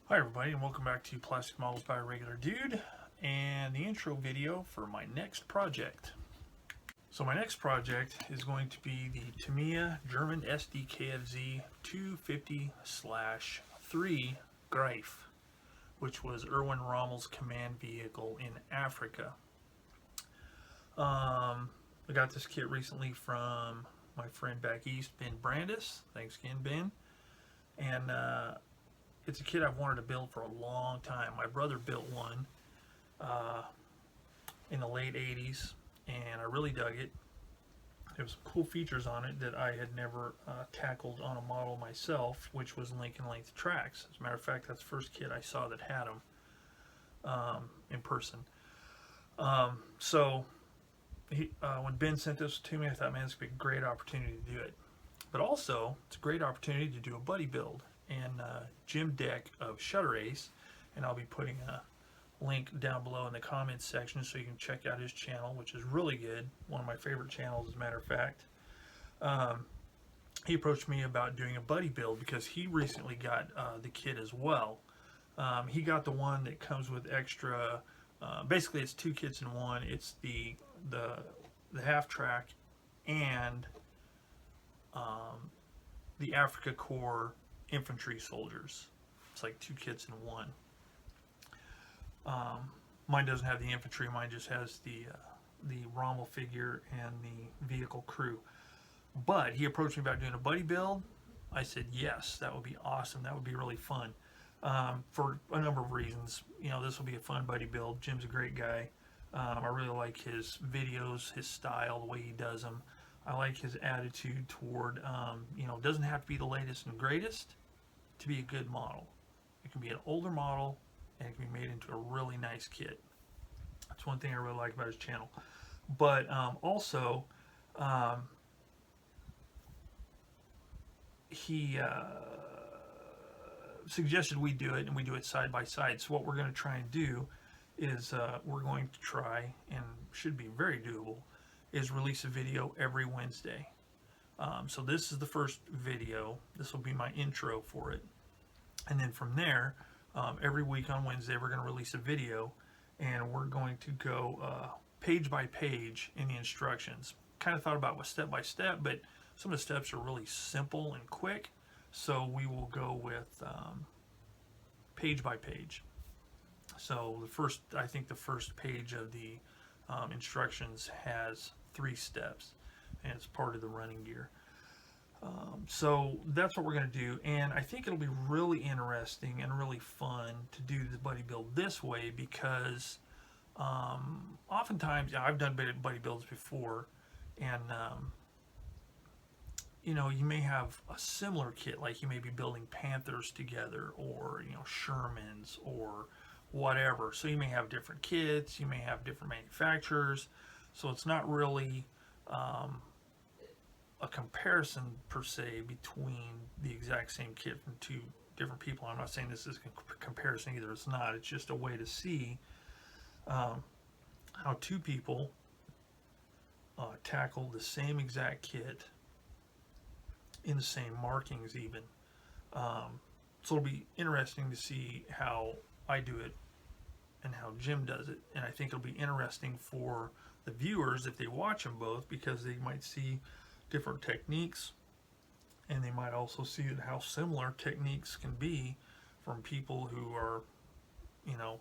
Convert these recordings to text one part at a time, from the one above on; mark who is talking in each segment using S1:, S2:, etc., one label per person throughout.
S1: Hi everybody, and welcome back to Plastic Models by a Regular Dude and the intro video for my next project. So my next project is going to be the Tamiya German Sdkfz 250/3 Greif, which was Erwin Rommel's command vehicle in Africa. I got this kit recently from my friend back east, Ben Brandis. Thanks again, Ben. And it's a kit I've wanted to build for a long time. My brother built one in the late 80s, and I really dug it. There was some cool features on it that I had never tackled on a model myself, which was Lincoln length tracks. As a matter of fact, that's the first kit I saw that had them in person. When Ben sent this to me, I thought, man, this would be a great opportunity to do it. But also, it's a great opportunity to do a buddy build. And Jim Deck of ShutterAce, and I'll be putting a link down below in the comments section so you can check out his channel, which is really good, one of my favorite channels as a matter of fact. He approached me about doing a buddy build because he recently got the kit as well. He got the one that comes with extra, basically it's two kits in one. It's the half track and the Africa Corps infantry soldiers. It's like two kits in one. Mine doesn't have the infantry, mine just has the Rommel figure and the vehicle crew. But he approached me about doing a buddy build. I said yes, that would be awesome, that would be really fun, for a number of reasons. You know, this will be a fun buddy build. Jim's a great guy. I really like his videos, his style, the way he does them. I like his attitude toward, you know, it doesn't have to be the latest and greatest to be a good model. It can be an older model and it can be made into a really nice kit. That's one thing I really like about his channel. But also, he suggested we do it, and we do it side by side. So what we're going to try and do is we're going to try, and should be very doable, is release a video every Wednesday. So this is the first video. This will be my intro for it. And then from there, every week on Wednesday, we're going to release a video, and we're going to go page by page in the instructions. Kind of thought about what step by step, but some of the steps are really simple and quick. So we will go with page by page. So I think the first page of the instructions has 3 steps, and it's part of the running gear. So that's what we're going to do, and I think it'll be really interesting and really fun to do the buddy build this way because oftentimes, I've done buddy builds before, and you know, you may have a similar kit, like you may be building Panthers together, or you know, Shermans or whatever. So you may have different kits, you may have different manufacturers, so it's not really a comparison per se between the exact same kit from 2 different people. I'm not saying this is a comparison either, it's not. It's just a way to see how 2 people tackle the same exact kit in the same markings even. So it'll be interesting to see how I do it and how Jim does it, and I think it'll be interesting for the viewers if they watch them both, because they might see different techniques, and they might also see how similar techniques can be from people who are, you know,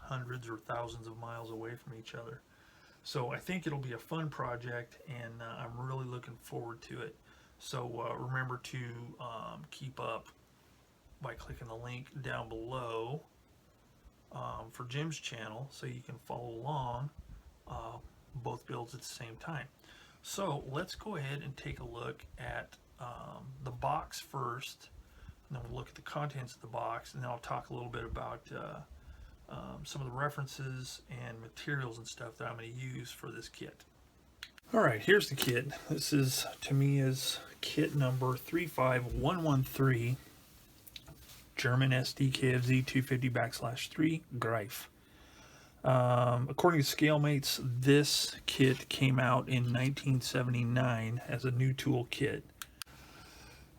S1: hundreds or thousands of miles away from each other. So I think it'll be a fun project, and I'm really looking forward to it. So remember to keep up by clicking the link down below for Jim's channel, so you can follow along both builds at the same time. So let's go ahead and take a look at the box first, and then we'll look at the contents of the box, and then I'll talk a little bit about some of the references and materials and stuff that I'm going to use for this kit. Alright, here's the kit. This is Tamiya's kit number 35113, German Sdkfz 250/3 Greif. According to ScaleMates, this kit came out in 1979 as a new tool kit.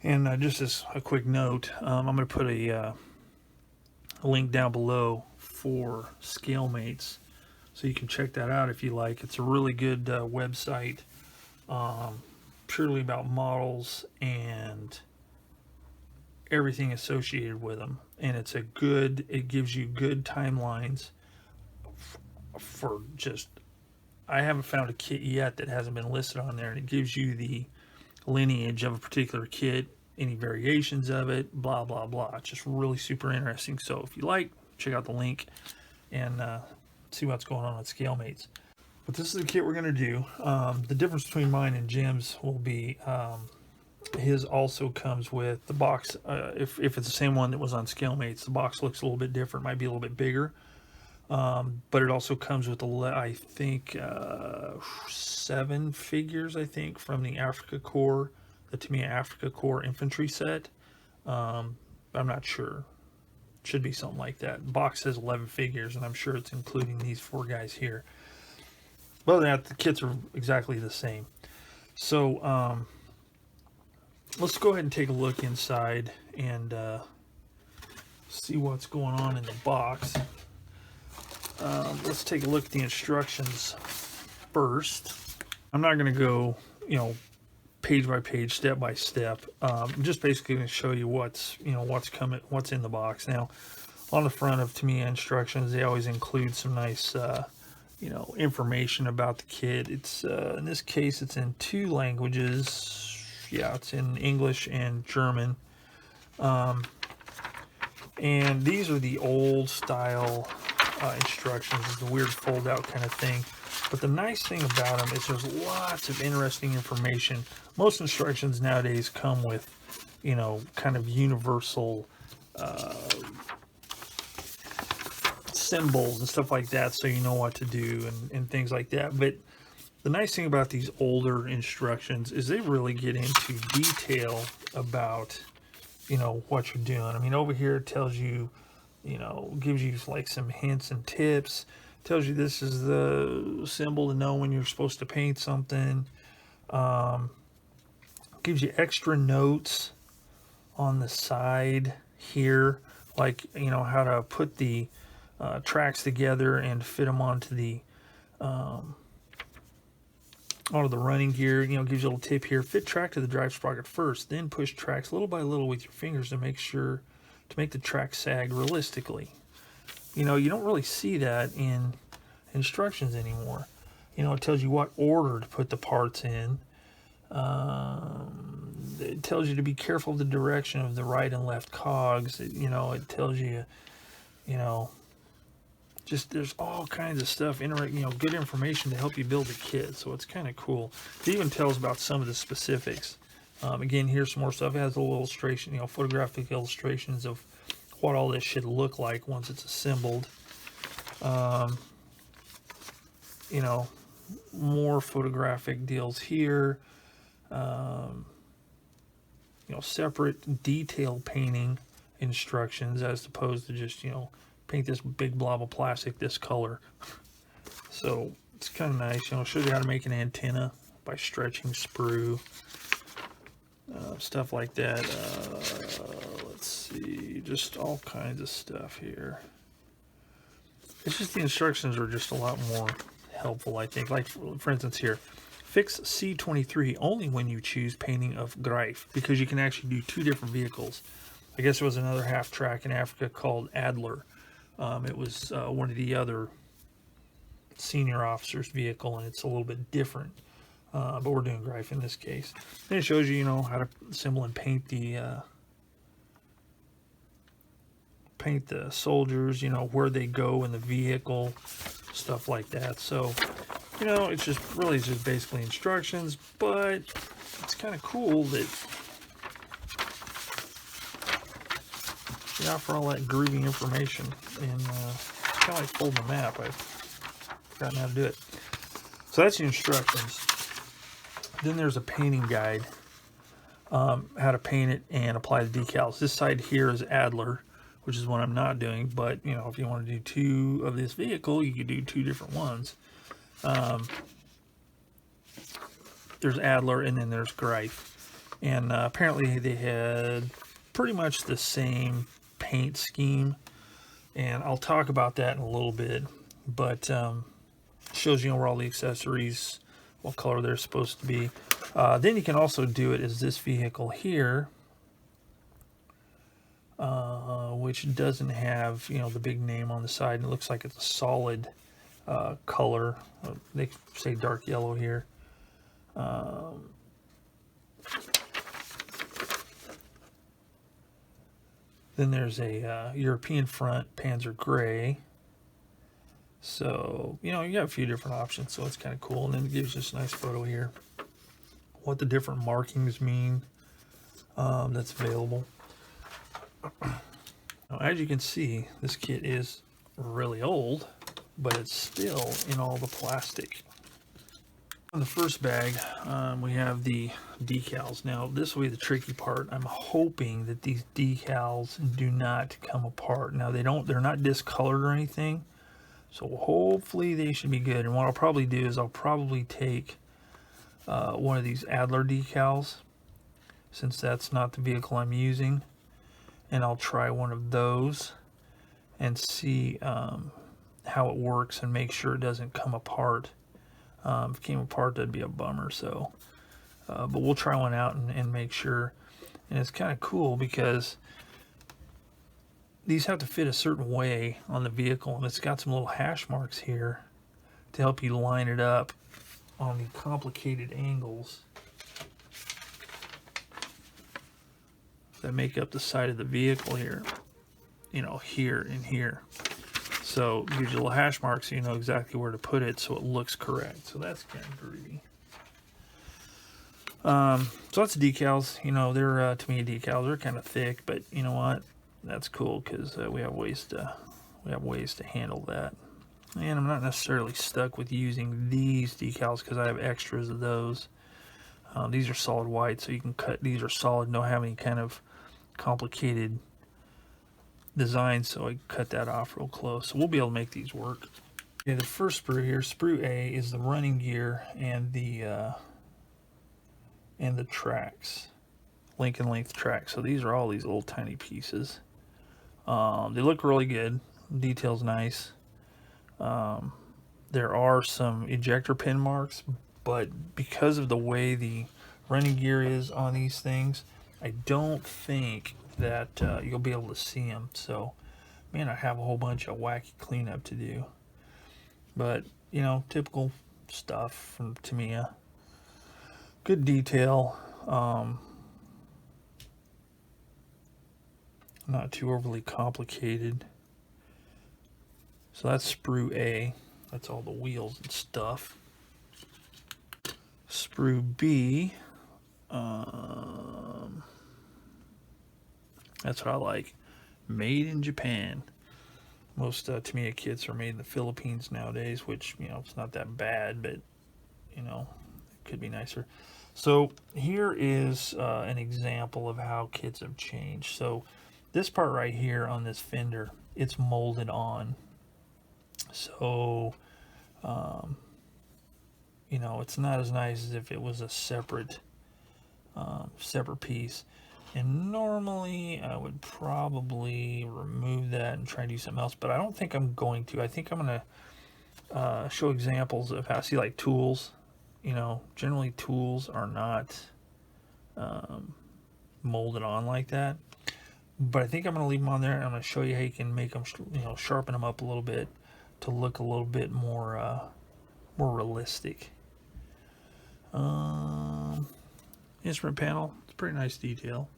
S1: And just as a quick note, I'm going to put a a link down below for ScaleMates, so you can check that out if you like. It's a really good website, purely about models and everything associated with them, and it gives you good timelines for just, I haven't found a kit yet that hasn't been listed on there, and it gives you the lineage of a particular kit, any variations of it, blah blah blah. It's just really super interesting. So if you like, check out the link and see what's going on at ScaleMates. But this is the kit we're going to do. The difference between mine and Jim's will be his also comes with the box. If it's the same one that was on ScaleMates, the box looks a little bit different, might be a little bit bigger. But it also comes with, I think, 7 figures, I think, from the Africa Corps, the Tamiya Africa Corps infantry set. I'm not sure. Should be something like that. The box says 11 figures, and I'm sure it's including these 4 guys here. But other than that, the kits are exactly the same. So let's go ahead and take a look inside and see what's going on in the box. Let's take a look at the instructions first. I'm not going to go, page by page, step by step. I'm just basically going to show you what's in the box. Now, on the front of Tamiya instructions, they always include some nice, information about the kit. It's in this case, it's in 2 languages. Yeah, it's in English and German. And these are the old style instructions. It's a weird fold out kind of thing. But the nice thing about them is there's lots of interesting information. Most instructions nowadays come with, kind of universal symbols and stuff like that, so you know what to do and things like that. But the nice thing about these older instructions is they really get into detail about, what you're doing. I mean, over here it tells you, gives you like some hints and tips. Tells you this is the symbol to know when you're supposed to paint something. Gives you extra notes on the side here, like how to put the tracks together and fit them onto the running gear. Gives you a little tip here: fit track to the drive sprocket first, then push tracks little by little with your fingers to make the track sag realistically. You don't really see that in instructions anymore. It tells you what order to put the parts in. It tells you to be careful of the direction of the right and left cogs. It tells you, just there's all kinds of stuff, good information to help you build a kit. So it's kind of cool. It even tells about some of the specifics. Again, here's some more stuff. It has a little illustration, photographic illustrations of what all this should look like once it's assembled. More photographic deals here. Separate detail painting instructions as opposed to just, paint this big blob of plastic this color. So it's kind of nice. Shows you how to make an antenna by stretching sprue. Stuff like that. Let's see, just all kinds of stuff here. It's just the instructions are just a lot more helpful, I think. Like, for instance, here, fix C23 only when you choose painting of Greif, because you can actually do 2 different vehicles. I guess there was another half track in Africa called Adler. It was one of the other senior officers' vehicle, and it's a little bit different. But we're doing Greif in this case. And it shows you, how to assemble and paint the soldiers, where they go in the vehicle, stuff like that. So, it's just basically instructions, but it's kind of cool that for all that groovy information. And kind of like folding a map. I've forgotten how to do it. So that's the instructions. Then there's a painting guide, how to paint it and apply the decals. This side here is Adler, which is what I'm not doing, but if you want to do 2 of this vehicle, you could do 2 different ones. There's Adler, and then there's Greif, and apparently they had pretty much the same paint scheme. And I'll talk about that in a little bit, but shows you where all the accessories, what color they're supposed to be. Then you can also do it as this vehicle here, which doesn't have, you know, the big name on the side, and it looks like it's a solid color. They say dark yellow here. Then there's a European front, Panzer Gray. So, you know, you got a few different options, so it's kind of cool. And then it gives us a nice photo here. What the different markings mean that's available. Now, as you can see, this kit is really old, but it's still in all the plastic. In the first bag, we have the decals. Now, this will be the tricky part. I'm hoping that these decals do not come apart. Now, they're not discolored or anything, so hopefully they should be good. And what I'll probably do is I'll probably take one of these Adler decals, since that's not the vehicle I'm using, and I'll try one of those and see how it works and make sure it doesn't come apart. If it came apart, that'd be a bummer. So, but we'll try one out and make sure. And it's kind of cool because these have to fit a certain way on the vehicle, and it's got some little hash marks here to help you line it up on the complicated angles that make up the side of the vehicle here. You know, here and here. So it gives you little hash marks so you know exactly where to put it so it looks correct. So that's kind of groovy. So that's the decals. You know, they're Tamiya decals. They're kind of thick, but you know what? That's cool because we have ways to handle that. And I'm not necessarily stuck with using these decals because I have extras of those. These are solid white, so you can cut. These are solid, don't have any kind of complicated design, so I cut that off real close. So we'll be able to make these work. Okay, the first sprue here, Sprue A, is the running gear and the tracks, link and length tracks. So these are all these little tiny pieces. They look really good. Detail's nice. There are some ejector pin marks, but because of the way the running gear is on these things, I don't think that you'll be able to see them. So, man, I have a whole bunch of wacky cleanup to do. But, you know, typical stuff from Tamiya. Good detail. Not too overly complicated. So that's Sprue A. That's all the wheels and stuff. Sprue B. That's what I like. Made in Japan. Most Tamiya kits are made in the Philippines nowadays, which, you know, it's not that bad, but, you know, it could be nicer. So here is an example of how kits have changed. So this part right here on this fender, it's molded on. So, you know, it's not as nice as if it was a separate piece. And normally I would probably remove that and try and do something else, but I don't think I'm going to. I think I'm going to show examples of how, see, like tools, you know, generally tools are not molded on like that. But I think I'm going to leave them on there, and I'm going to show you how you can make them, you know, sharpen them up a little bit to look a little bit more realistic. Instrument panel, it's a pretty nice detail.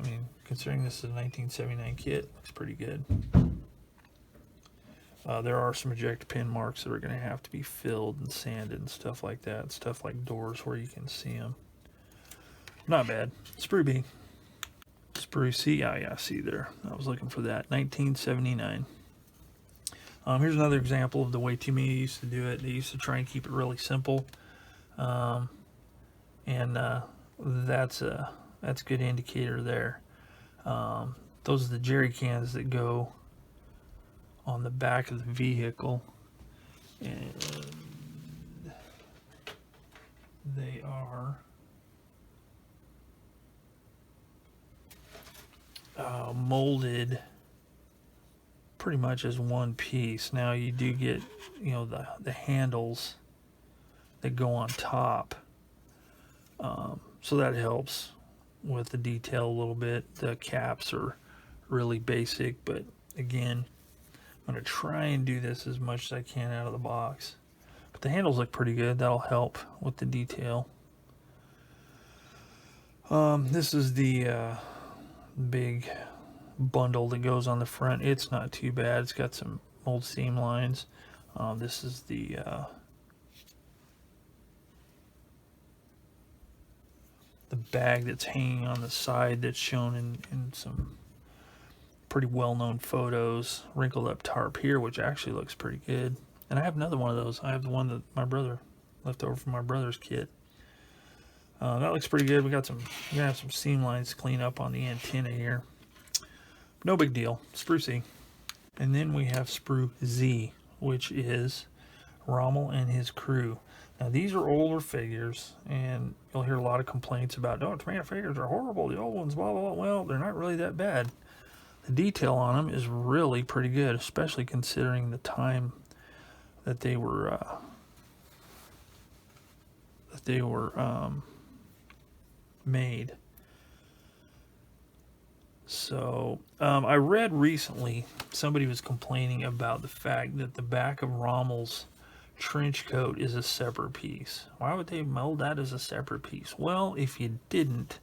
S1: I mean, considering this is a 1979 kit, looks pretty good. There are some ejector pin marks that are going to have to be filled and sanded and stuff like that. Stuff like doors where you can see them. Not bad. Sprue B. Sprue C. Yeah, see there. I was looking for that. 1979. Here's another example of the way Tamiya used to do it. They used to try and keep it really simple. That's a good indicator there. Those are the jerry cans that go on the back of the vehicle, and they are molded pretty much as one piece. Now you do get, you know, the handles that go on top, so that helps with the detail a little bit. The caps are really basic, but again, I'm going to try and do this as much as I can out of the box. But the handles look pretty good. That'll help with the detail. This is the big bundle that goes on the front. It's not too bad. It's got some old seam lines. This is the bag that's hanging on the side that's shown in some pretty well-known photos. Wrinkled up tarp here, which actually looks pretty good. And I have another one of those. I have the one that my brother left over from my brother's kit. That looks pretty good. We're gonna have some seam lines to clean up on the antenna here. No big deal. Sprue C. And then we have Sprue Z, which is Rommel and his crew. Now these are older figures, and you'll hear a lot of complaints about, oh, Tamiya figures are horrible, the old ones, blah, blah, blah. Well, they're not really that bad. The detail on them is really pretty good, especially considering the time that they were made. So I read recently somebody was complaining about the fact that the back of Rommel's trench coat is a separate piece. Why would they mold that as a separate piece? Well, if you didn't,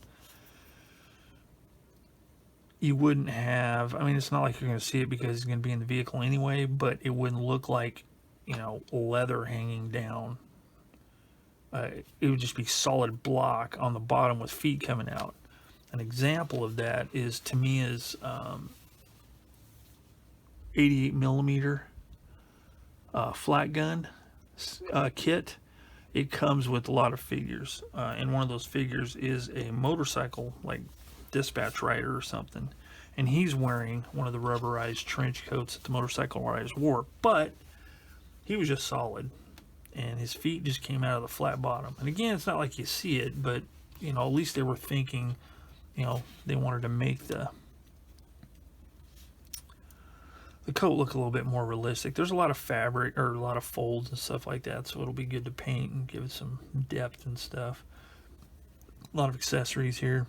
S1: you wouldn't have, I mean, it's not like you're going to see it because it's going to be in the vehicle anyway, but it wouldn't look like, you know, leather hanging down. It would just be solid block on the bottom with feet coming out. An example of that is Tamiya's 88 millimeter flat gun kit. It comes with a lot of figures, and one of those figures is a motorcycle, like dispatch rider or something, and he's wearing one of the rubberized trench coats that the motorcycle riders wore, but he was just solid, and his feet just came out of the flat bottom. And again, it's not like you see it, but you know, at least they were thinking, you know, they wanted to make the coat look a little bit more realistic. There's a lot of fabric, or a lot of folds and stuff like that, so it'll be good to paint and give it some depth and stuff. A lot of accessories here.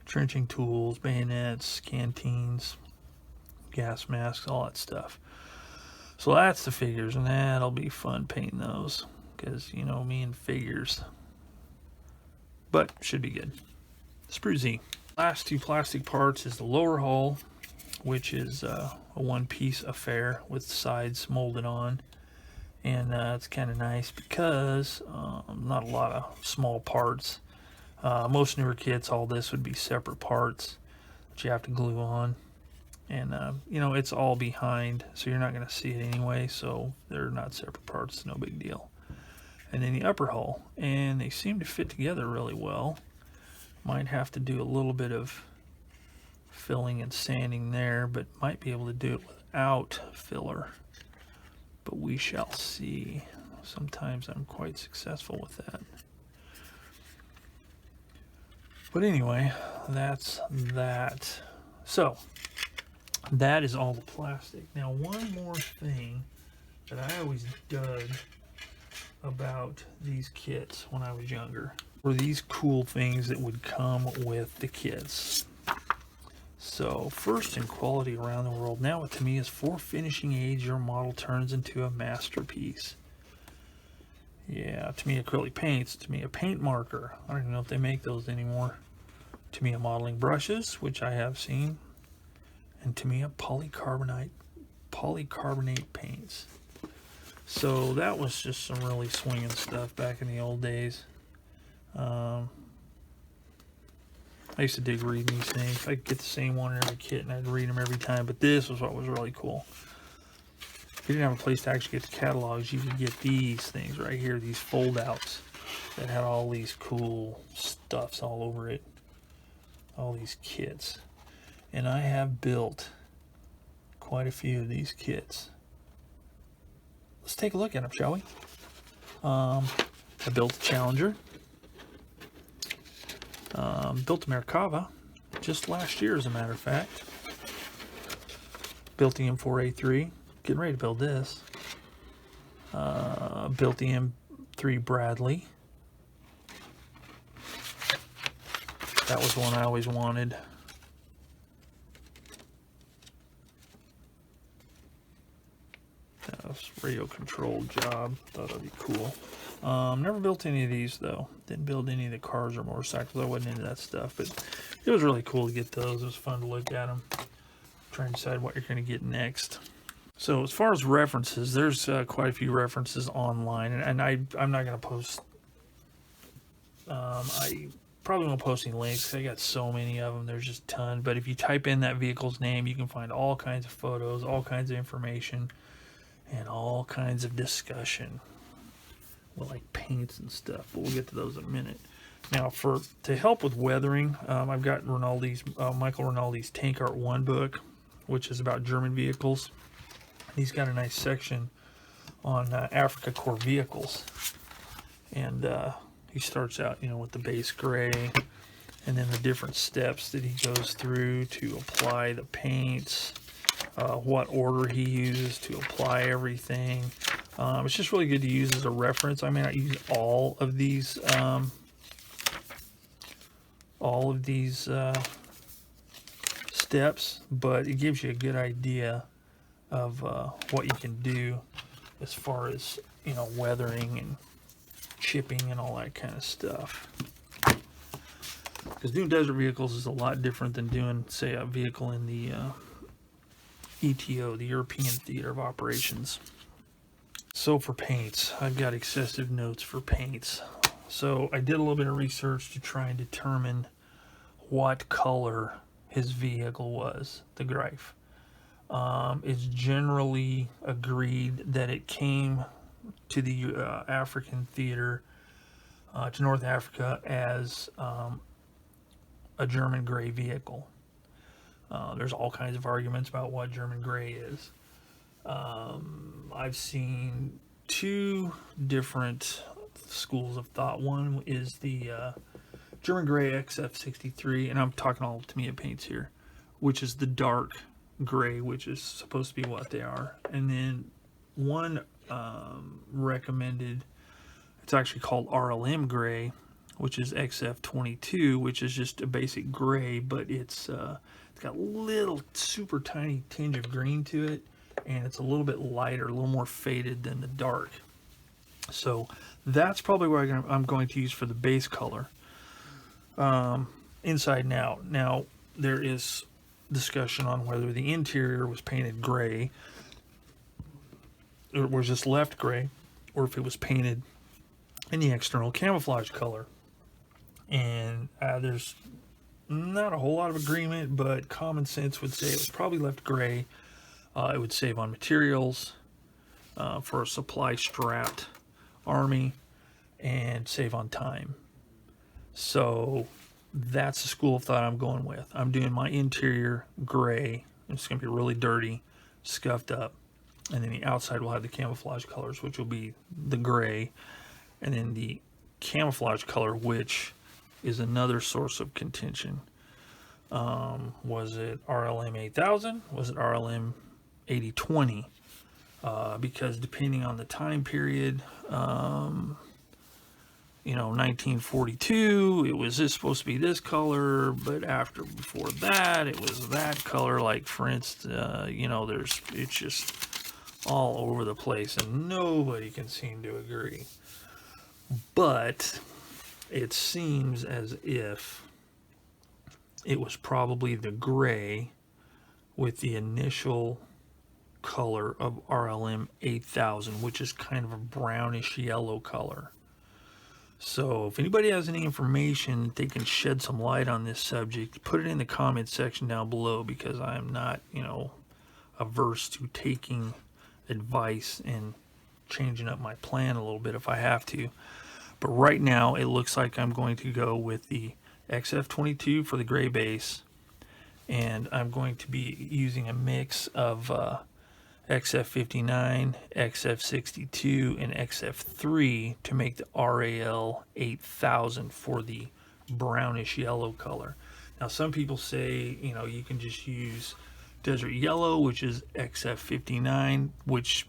S1: Trenching tools, bayonets, canteens, gas masks, all that stuff. So that's the figures, and that'll be fun painting those, because you know me and figures. But should be good. Sprue Z. Last two plastic parts is the lower hull, which is a one-piece affair with sides molded on, and it's kind of nice because not a lot of small parts. Most newer kits, all this would be separate parts that you have to glue on, and you know, it's all behind, so you're not going to see it anyway, so they're not separate parts, no big deal. And then the upper hull, and they seem to fit together really well. Might have to do a little bit of filling and sanding there, but might be able to do it without filler, but we shall see. Sometimes I'm quite successful with that. But anyway, that's that. So that is all the plastic. Now, one more thing that I always dug about these kits when I was younger were these cool things that would come with the kits. So first in quality around the world. Now with Tamiya's 4 finishing age, your model turns into a masterpiece. Yeah, Tamiya acrylic paints, Tamiya paint marker. I don't even know if they make those anymore. Tamiya modeling brushes, which I have seen, and Tamiya polycarbonate paints. So that was just some really swinging stuff back in the old days. I used to dig reading these things. I could get the same one in every kit and I'd read them every time, but this was what was really cool. If you didn't have a place to actually get the catalogs, you could get these things right here, these fold outs that had all these cool stuffs all over it, all these kits. And I have built quite a few of these kits. Let's take a look at them, shall we? I built the Challenger. Built a Merkava just last year, as a matter of fact. Built the M4A3. Getting ready to build this. Built the M3 Bradley. That was one I always wanted. That was radio controlled job. Thought that'd be cool. Never built any of these though. Didn't build any of the cars or motorcycles. I wasn't into that stuff, but it was really cool to get those. It was fun to look at them. Try and decide what you're going to get next. So as far as references, there's quite a few references online, and I'm not going to post. I probably won't post any links 'cause I got so many of them. There's just a ton. But if you type in that vehicle's name, you can find all kinds of photos, all kinds of information, and all kinds of discussion. Well, like paints and stuff, but we'll get to those in a minute. Now, to help with weathering, I've got Michael Rinaldi's Tank Art 1 book, which is about German vehicles. He's got a nice section on Africa Corps vehicles, and he starts out, with the base gray, and then the different steps that he goes through to apply the paints, what order he uses to apply everything. It's just really good to use as a reference. I may not use all of these steps, but it gives you a good idea of what you can do as far as weathering and chipping and all that kind of stuff. Because doing desert vehicles is a lot different than doing, say, a vehicle in the ETO, the European Theater of Operations. So for paints, I've got excessive notes for paints. So I did a little bit of research to try and determine what color his vehicle was, the Greif. It's generally agreed that it came to the African theater, to North Africa, as a German gray vehicle. There's all kinds of arguments about what German gray is. I've seen two different schools of thought. One is the German gray XF63, and I'm talking all Tamiya paints here, which is the dark gray, which is supposed to be what they are. And then one recommended, it's actually called RLM gray, which is XF22, which is just a basic gray, but it's got a little super tiny tinge of green to it, and it's a little bit lighter, a little more faded than the dark. So that's probably what I'm going to use for the base color, inside and out. Now, there is discussion on whether the interior was painted gray, or was just left gray, or if it was painted in the external camouflage color. And there's not a whole lot of agreement, but common sense would say it was probably left gray. It would save on materials for a supply-strapped army, and save on time. So that's the school of thought I'm going with. I'm doing my interior gray. It's going to be really dirty, scuffed up, and then the outside will have the camouflage colors, which will be the gray, and then the camouflage color, which is another source of contention. Was it RLM 8000? Was it RLM 8020? Because depending on the time period, 1942, it was supposed to be this color, but before that, it was that color. Like, for instance, it's just all over the place, and nobody can seem to agree. But it seems as if it was probably the gray with the initial color of RLM 8000, which is kind of a brownish yellow color. So if anybody has any information that they can shed some light on this subject, put it in the comment section down below, because I am not, averse to taking advice and changing up my plan a little bit if I have to. But right now it looks like I'm going to go with the XF22 for the gray base, and I'm going to be using a mix of XF59, XF62, and XF3 to make the RAL 8000 for the brownish yellow color. Now, some people say, you can just use desert yellow, which is XF59, which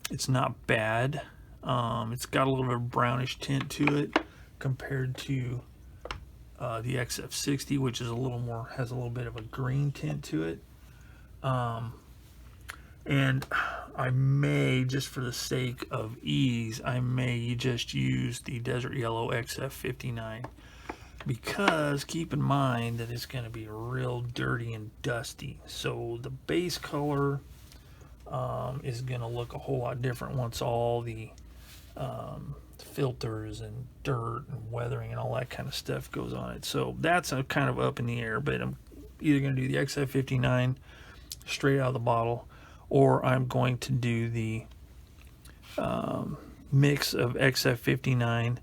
S1: it's not bad. It's got a little bit of brownish tint to it compared to the XF60, which is a little more, has a little bit of a green tint to it. And I may, just for the sake of ease, I may just use the desert yellow XF59, because keep in mind that it's going to be real dirty and dusty. So the base color is going to look a whole lot different once all the filters and dirt and weathering and all that kind of stuff goes on it. So that's a kind of up in the air, but I'm either going to do the XF59 straight out of the bottle, or I'm going to do the mix of XF59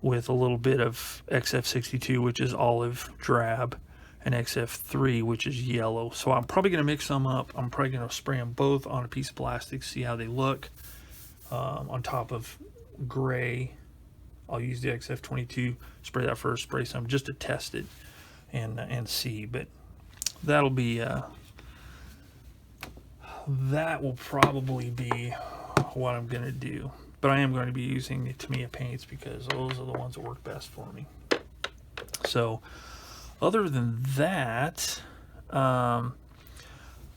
S1: with a little bit of XF62, which is olive drab, and XF3, which is yellow. So I'm probably going to mix them up. I'm probably going to spray them both on a piece of plastic, see how they look, on top of gray. I'll use the XF22, spray that first, spray some just to test it and see. But that'll be that will probably be what I'm going to do. But I am going to be using the Tamiya paints because those are the ones that work best for me. So other than that, I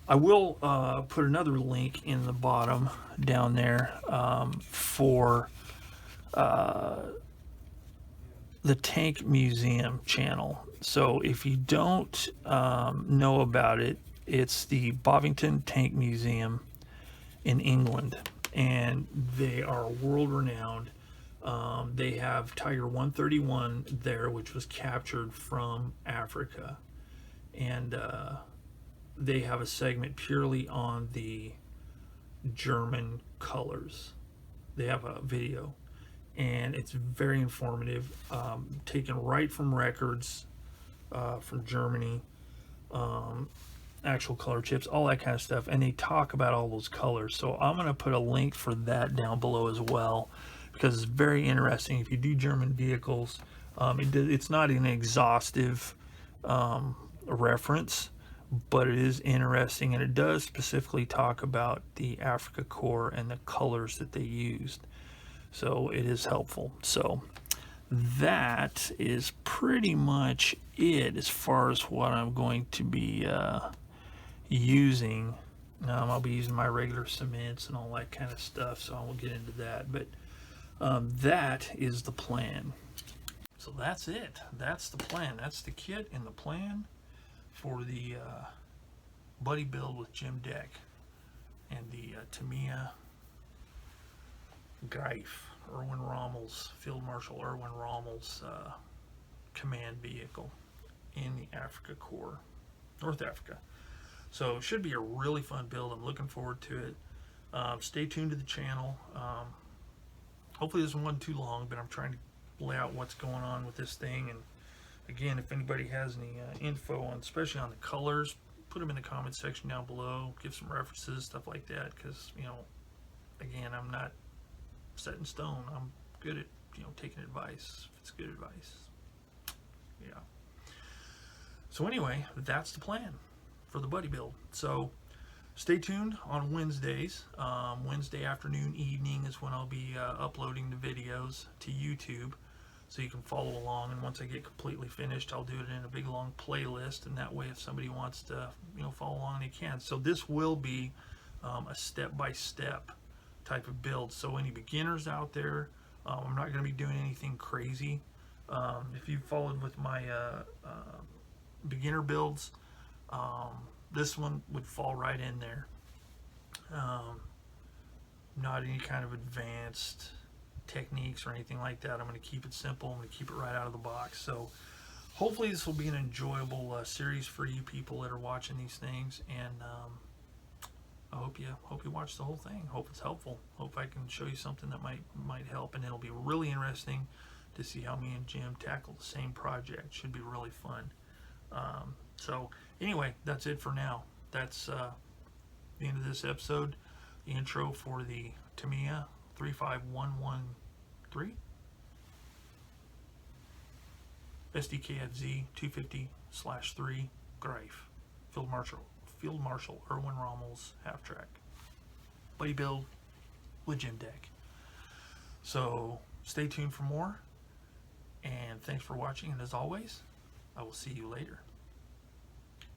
S1: will put another link in the bottom down there for the Tank Museum channel. So if you don't know about it, it's the Bovington Tank Museum in England, and they are world renowned. They have Tiger 131 there, which was captured from Africa, and they have a segment purely on the German colors. They have a video, and it's very informative, taken right from records from Germany, actual color chips, all that kind of stuff, and they talk about all those colors. So I'm going to put a link for that down below as well, because it's very interesting. If you do German vehicles, it's not an exhaustive reference, but it is interesting, and it does specifically talk about the Africa Corps and the colors that they used. So it is helpful. So that is pretty much it as far as what I'm going to be using. I'll be using my regular cements and all that kind of stuff, so I won't get into that, but that is the plan. So that's it. That's the plan. That's the kit and the plan for the buddy build with Jim Deck and the Tamiya Greif, Erwin Rommel's, Field Marshal Erwin Rommel's command vehicle in the Africa Corps, North Africa. So it should be a really fun build. I'm looking forward to it. Stay tuned to the channel. Hopefully this one wasn't too long, but I'm trying to lay out what's going on with this thing. And again, if anybody has any info on, especially on the colors, put them in the comment section down below. Give some references, stuff like that, because, you know, again, I'm not set in stone. I'm good at, you know, taking advice if it's good advice. Yeah. So anyway, that's the plan for the buddy build. So stay tuned on Wednesdays. Wednesday afternoon, evening is when I'll be uploading the videos to YouTube, so you can follow along. And once I get completely finished, I'll do it in a big long playlist, and that way if somebody wants to, you know, follow along, they can. So this will be a step-by-step type of build. So any beginners out there, I'm not going to be doing anything crazy. If you followed with my beginner builds, this one would fall right in there. Not any kind of advanced techniques or anything like that. I'm going to keep it simple. I'm going to keep it right out of the box. So hopefully this will be an enjoyable series for you people that are watching these things, and I hope you watch the whole thing. Hope it's helpful. Hope I can show you something that might help, and it'll be really interesting to see how me and Jim tackle the same project. Should be really fun. So anyway, that's it for now. That's the end of this episode. The intro for the Tamiya 35113 Sdkfz 250/3 Greif Field Marshall Erwin Rommel's half track buddy build with gym deck. So stay tuned for more, and thanks for watching, and as always, I will see you later.